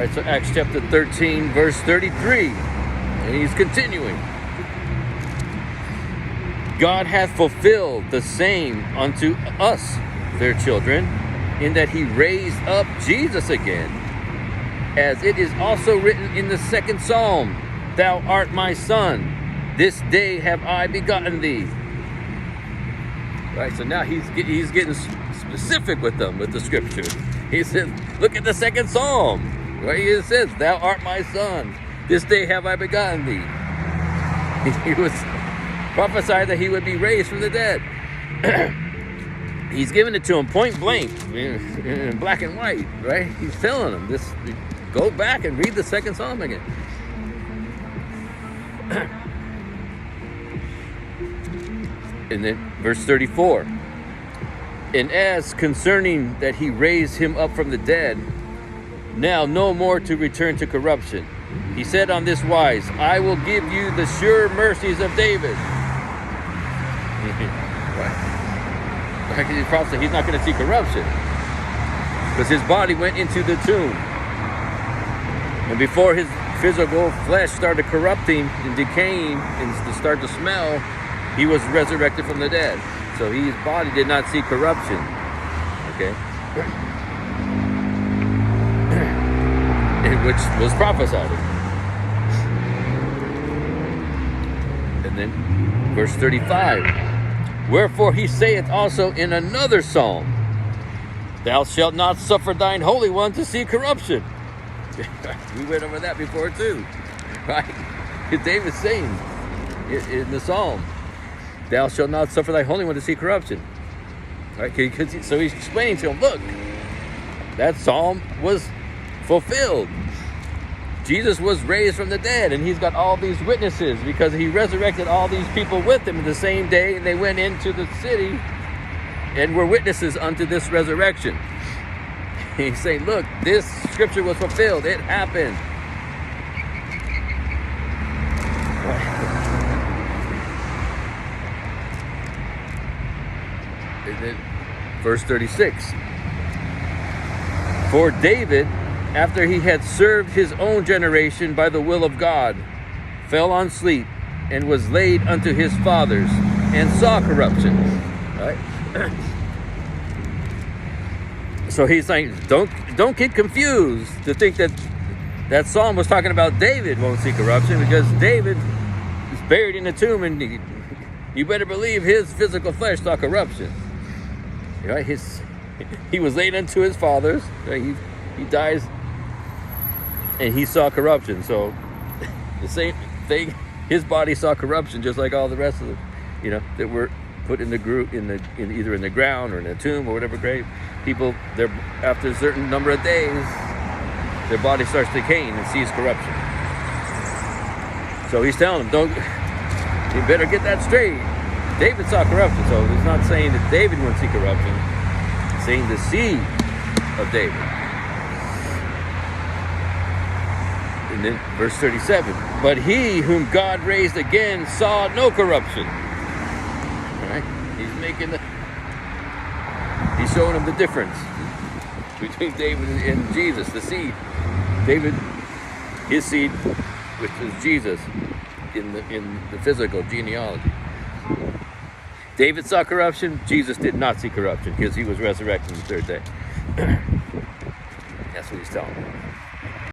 right, so Acts chapter 13, verse 33. And he's continuing. God hath fulfilled the same unto us, their children, in that he raised up Jesus again, as it is also written in the second psalm, Thou art my son, this day have I begotten thee. Right, so now he's getting specific with them, with the scripture. He says, look at the second psalm, right? It says, Thou art my son, this day have I begotten thee. He was prophesied that he would be raised from the dead. He's giving it to him point blank, in black and white, right? He's telling him this. Go back and read the second psalm again. And then verse 34. And as concerning that he raised him up from the dead, now no more to return to corruption. He said on this wise, I will give you the sure mercies of David. Right. He prophesied he's not going to see corruption because his body went into the tomb. And before his physical flesh started corrupting and decaying and to start to smell, he was resurrected from the dead. So his body did not see corruption. Okay? Which was prophesied. And then verse 35. Wherefore he saith also in another psalm, Thou shalt not suffer thine Holy One to see corruption. We went over that before too. Right? David's saying in the psalm, Thou shalt not suffer thy Holy One to see corruption. Right? So he's explaining to him, look, that psalm was fulfilled. Jesus was raised from the dead, and he's got all these witnesses because he resurrected all these people with him the same day, and they went into the city and were witnesses unto this resurrection. He's saying, look, this scripture was fulfilled. It happened. And then verse 36. For David, after he had served his own generation by the will of God, fell on sleep and was laid unto his fathers and saw corruption. Right? So he's saying, don't get confused to think that that psalm was talking about David won't see corruption, because David is buried in the tomb, and you better believe his physical flesh saw corruption. Right? He was laid unto his fathers. Right? He dies. And he saw corruption. So the same thing, his body saw corruption just like all the rest of them, that were put in the group either in the ground or in a tomb or whatever grave. People, after a certain number of days, their body starts decaying and sees corruption. So he's telling them, you better get that straight. David saw corruption, so he's not saying that David wouldn't see corruption. He's saying the seed of David. And then verse 37, but he whom God raised again saw no corruption. All right? He's showing him the difference between David and Jesus, the seed. David, his seed, which is Jesus in the physical genealogy. David saw corruption. Jesus did not see corruption because he was resurrected on the third day. That's what he's telling him.